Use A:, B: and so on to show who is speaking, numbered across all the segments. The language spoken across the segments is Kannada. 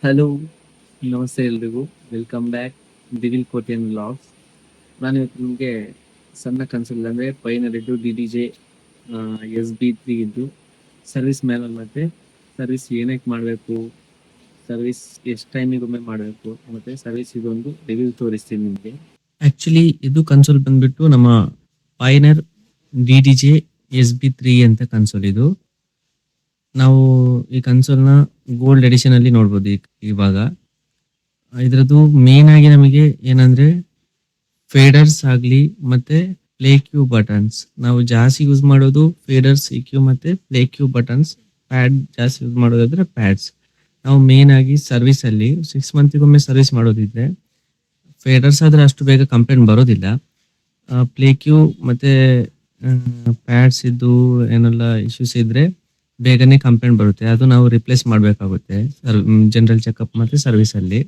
A: ಹಲೋ, ನಮಸ್ತೆ ಎಲ್ರಿಗೂ. ವೆಲ್ಕಮ್ ಬ್ಯಾಕ್ ದಿವಿಲ್ ಕೋಟೆನ್ ವ್ಲಾಗ್ಸ್. ನಾನು ಇವತ್ತು ನಿಮಗೆ ಸಣ್ಣ ಕನ್ಸಲ್ಲಿ ಅಂದರೆ ಪೈನಲ್ಲಿದ್ದು DDJ SB3 ಇದ್ದು ಸರ್ವಿಸ್ ಮ್ಯಾನುವಲ್ ಮತ್ತು ಸರ್ವಿಸ್ ಏನಕ್ಕೆ ಮಾಡಬೇಕು, ಸರ್ವಿಸ್ ಎಷ್ಟು ಟೈಮಿಗೊಮ್ಮೆ ಮಾಡಬೇಕು ಮತ್ತು ಸರ್ವಿಸ್ ಇದೊಂದು ರಿವ್ಯೂ ತೋರಿಸ್ತೀನಿ ನಿಮಗೆ. ಆ್ಯಕ್ಚುಲಿ ಇದು ಕನ್ಸೋಲ್ ಬಂದ್ಬಿಟ್ಟು ನಮ್ಮ ಪೈನರ್ DDJ SB3 ಅಂತ ಕನ್ಸೋಲ್ ಇದು. ನಾವು ಈ ಕನ್ಸೋಲ್ನ ಗೋಲ್ಡ್ ಎಡಿಷನ್ ಅಲ್ಲಿ ನೋಡ್ಬೋದು ಇವಾಗ. ಇದರದ್ದು ಮೇನ್ ಆಗಿ ನಮಗೆ ಏನಂದ್ರೆ ಫೇಡರ್ಸ್ ಆಗಲಿ ಮತ್ತೆ ಪ್ಲೇ ಕ್ಯೂ ಬಟನ್ಸ್. ನಾವು ಜಾಸ್ತಿ ಯೂಸ್ ಮಾಡೋದು ಫೇಡರ್ಸ್, EQ ಮತ್ತೆ ಪ್ಲೇ ಕ್ಯೂ ಬಟನ್ಸ್. ಪ್ಯಾಡ್ ಜಾಸ್ತಿ ಯೂಸ್ ಮಾಡೋದಾದ್ರೆ ಪ್ಯಾಡ್ಸ್. ನಾವು ಮೇನ್ ಆಗಿ ಸರ್ವಿಸ್ ಅಲ್ಲಿ 6 ಮಂತಿಗೊಮ್ಮೆ ಸರ್ವಿಸ್ ಮಾಡೋದಿದ್ರೆ ಫೇಡರ್ಸ್ ಆದ್ರೆ ಅಷ್ಟು ಬೇಗ ಕಂಪ್ಲೇಂಟ್ ಬರೋದಿಲ್ಲ. ಪ್ಲೇ ಕ್ಯೂ ಮತ್ತೆ ಪ್ಯಾಡ್ಸ್ ಇದ್ದು ಏನೆಲ್ಲ ಇಶ್ಯೂಸ್ ಇದ್ರೆ ಬೇಗನೆ ಕಂಪ್ಲೇಂಟ್ ಬರುತ್ತೆ. ಅದು ನಾವು ರಿಪ್ಲೇಸ್ ಮಾಡಬೇಕಾಗುತ್ತೆ ಜನರಲ್ ಚೆಕಪ್ ಮತ್ತೆ ಸರ್ವಿಸ್ ಅಲ್ಲಿ.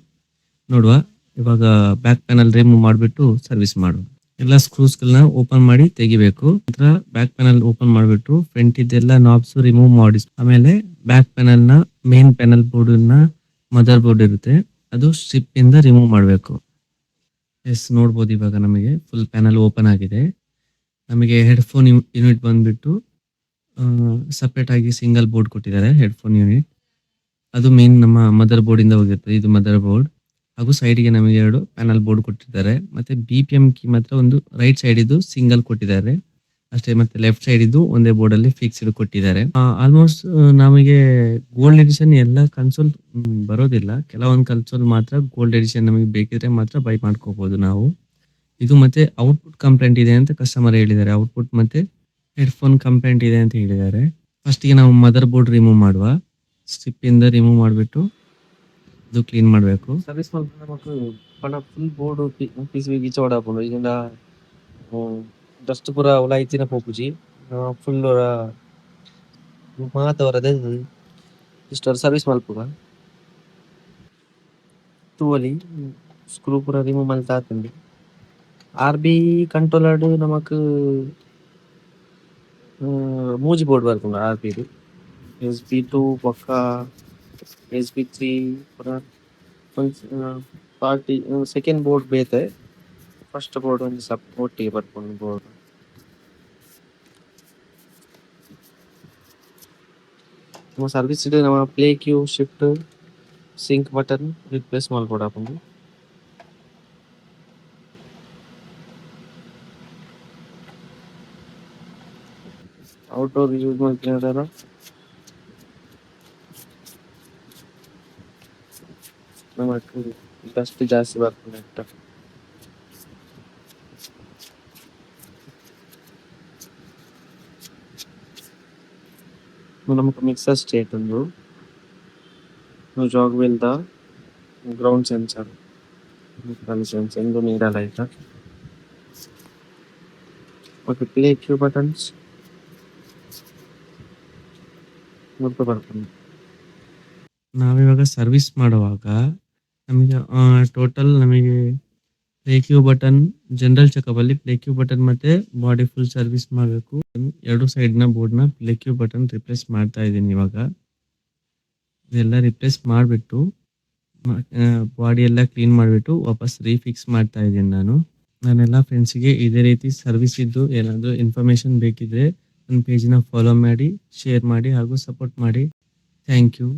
A: ನೋಡುವ, ಇವಾಗ ಬ್ಯಾಕ್ ಪ್ಯಾನಲ್ ರಿಮೂವ್ ಮಾಡಿಬಿಟ್ಟು ಸರ್ವಿಸ್ ಮಾಡುವ. ಎಲ್ಲ ಸ್ಕ್ರೂಸ್ಗಳನ್ನ ಓಪನ್ ಮಾಡಿ ತೆಗಿಬೇಕು. ನಂತರ ಬ್ಯಾಕ್ ಪ್ಯಾನಲ್ ಓಪನ್ ಮಾಡಿಬಿಟ್ಟು ಫ್ರಂಟ್ ಇದೆಲ್ಲ ನಾಬ್ಸ್ ರಿಮೂವ್ ಮಾಡಿ, ಆಮೇಲೆ ಬ್ಯಾಕ್ ಪ್ಯಾನಲ್ ನ ಮೇನ್ ಪ್ಯಾನಲ್ ಬೋರ್ಡ್ ನ ಮದರ್ ಬೋರ್ಡ್ ಇರುತ್ತೆ, ಅದು ಸ್ಟ್ರಿಪ್ ಇಂದ ರಿಮೂವ್ ಮಾಡಬೇಕು. ಎಸ್, ನೋಡ್ಬೋದು ಇವಾಗ ನಮಗೆ ಫುಲ್ ಪ್ಯಾನಲ್ ಓಪನ್ ಆಗಿದೆ. ನಮಗೆ ಹೆಡ್ಫೋನ್ ಯೂನಿಟ್ ಬಂದ್ಬಿಟ್ಟು ಸಪ್ರೇಟ್ ಆಗಿ ಸಿಂಗಲ್ ಬೋರ್ಡ್ ಕೊಟ್ಟಿದ್ದಾರೆ. ಹೆಡ್ಫೋನ್ ಯೂನಿಟ್ ಅದು ಮೇನ್ ನಮ್ಮ ಮದರ್ ಬೋರ್ಡ್ ಇಂದ ಹೋಗಿರ್ತದೆ. ಇದು ಮದರ್ ಬೋರ್ಡ್ ಹಾಗೂ ಸೈಡ್ಗೆ ನಮಗೆ 2 ಪ್ಯಾನಲ್ ಬೋರ್ಡ್ ಕೊಟ್ಟಿದ್ದಾರೆ. ಮತ್ತೆ BPM ಕೀ ಮಾತ್ರ ಒಂದು ರೈಟ್ ಸೈಡ್ ಇದು ಸಿಂಗಲ್ ಕೊಟ್ಟಿದ್ದಾರೆ ಅಷ್ಟೇ. ಮತ್ತೆ ಲೆಫ್ಟ್ ಸೈಡ್ ಇದು ಒಂದೇ ಬೋರ್ಡ್ ಅಲ್ಲಿ ಫಿಕ್ಸ್ಡ್ ಕೊಟ್ಟಿದ್ದಾರೆ. ಆಲ್ಮೋಸ್ಟ್ ನಮಗೆ ಗೋಲ್ಡ್ ಎಡಿಷನ್ ಎಲ್ಲ ಕನ್ಸೋಲ್ ಬರೋದಿಲ್ಲ. ಕೆಲವೊಂದು ಕನ್ಸೋಲ್ ಮಾತ್ರ ಗೋಲ್ಡ್ ಎಡಿಷನ್ ನಮಗೆ ಬೇಕಿದ್ರೆ ಮಾತ್ರ ಬೈ ಮಾಡ್ಕೋಬಹುದು ನಾವು. ಇದು ಮತ್ತೆ ಔಟ್ಪುಟ್ ಕಂಪ್ಲೇಂಟ್ ಇದೆ ಅಂತ ಕಸ್ಟಮರ್ ಹೇಳಿದ್ದಾರೆ. ಔಟ್ಪುಟ್ ಮತ್ತೆ ಹೆಡ್ಫೋನ್ ಕಂಪ್ಲೇಂಟ್ ಇದೆ ಅಂತ ಹೇಳಿದ್ದಾರೆ. ಫಸ್ಟ್ಗೆ ನಾವು ಮದರ್ ಬೋರ್ಡ್ ರಿಮೂವ್ ಮಾಡುವ. ಸ್ಟ್ರಿಪ್ ಇಂದ ರಿಮೂವ್ ಮಾಡಿಬಿಟ್ಟು ಇದು ಕ್ಲೀನ್ ಮಾಡಬೇಕು. ಸರ್ವಿಸ್ ಮಾಡ್ಕೊಂಡು ನಮಗೆ ಫುಲ್ ಬೋರ್ಡ್ ಪೀಸ್ ಗೀಚ ಹೊಡಾಕೊಂಡು ಇದರಿಂದ ಡಸ್ಟ್ ಪೂರ ಉಲಾಯ್ತಿನ ಪೋಪುಜಿ ಫುಲ್ ಮಾತವರದೆ ಇಷ್ಟ ಸರ್ವಿಸ್ ಮಲ್ಪುಗ ತೂವಲಿ ಸ್ಕ್ರೂ ಪೂರ ರಿಮೂವ್ ಮಲ್ತಾ ಆತಂಡಿ. RB ಕಂಟ್ರೋಲರ್ಡ್ ನಮಕ್ ಮೂಜಿ ಬೋರ್ಡ್ ಬರ್ಕೊಂಡು RB SB2 ಪಕ್ಕ SB3 ಪೂರ ಪಾರ್ಟಿ ಸೆಕೆಂಡ್ ಬೋರ್ಡ್ ಬೇತೆ. ಫಸ್ಟ್ ಬೋರ್ಡ್ ಒಂದು ಒಟ್ಟಿಗೆ ಬರ್ಕೊಂಡು ಬೋರ್ಡ್ ನಮ್ಮ ಸರ್ವಿಸ್ ಇದೆ. ನಮ್ಮ play Q, shift, sync button replace ಮಾಡ್ಕೊಡಾಕೊಂಡು outdoor use ಮಾಡ್ತಿದಾರ. ನಮಗೆ ಡಸ್ಟ್ ಜಾಸ್ತಿ ಬರ್ತದೆ. ನಮಗೆ ಮಿಕ್ಸರ್ ಸ್ಟೇಟ್ ಒಂದು ಜಾಗ್ ವಿಲ್ ದ ಗ್ರೌಂಡ್ ಸೆನ್ಸರ್ ಎಂದು ನೀಡಲಾಯ್ತು. ಮತ್ತು ಪ್ಲೇ ಕ್ಯೂ ಬಟನ್ಸ್ ಬರ್ತದೆ. ನಾವಿವಾಗ ಸರ್ವಿಸ್ ಮಾಡುವಾಗ ನಮಗೆ ಟೋಟಲ್ ನಮಗೆ play Q button general checkup ಅಲ್ಲಿ ಪ್ಲೇ ಕ್ಯೂ ಬಟನ್ ಮತ್ತೆ ಬಾಡಿ ಫುಲ್ ಸರ್ವಿಸ್ ಮಾಡಬೇಕು. 2 ಸೈಡ್ ನ ಬೋರ್ಡ್ ನ ಪ್ಲೇ ಕ್ಯೂ ಬಟನ್ ರಿಪ್ಲೇಸ್ ಮಾಡ್ತಾ ಇದ್ದೀನಿ ಇವಾಗ. ಇದೆಲ್ಲ ರಿಪ್ಲೇಸ್ ಮಾಡಿಬಿಟ್ಟು ಬಾಡಿ ಎಲ್ಲ ಕ್ಲೀನ್ ಮಾಡಿಬಿಟ್ಟು ವಾಪಸ್ ರೀಫಿಕ್ಸ್ ಮಾಡ್ತಾ ಇದ್ದೀನಿ ನಾನು. ನಾನೆಲ್ಲ ಫ್ರೆಂಡ್ಸಿಗೆ ಇದೇ ರೀತಿ ಸರ್ವಿಸ್ ಇದ್ದು ಏನಾದರೂ ಇನ್ಫಾರ್ಮೇಶನ್ ಬೇಕಿದ್ರೆ ನನ್ನ ಪೇಜ್ನ ಫಾಲೋ ಮಾಡಿ, ಶೇರ್ ಮಾಡಿ ಹಾಗೂ ಸಪೋರ್ಟ್ ಮಾಡಿ. Thank you.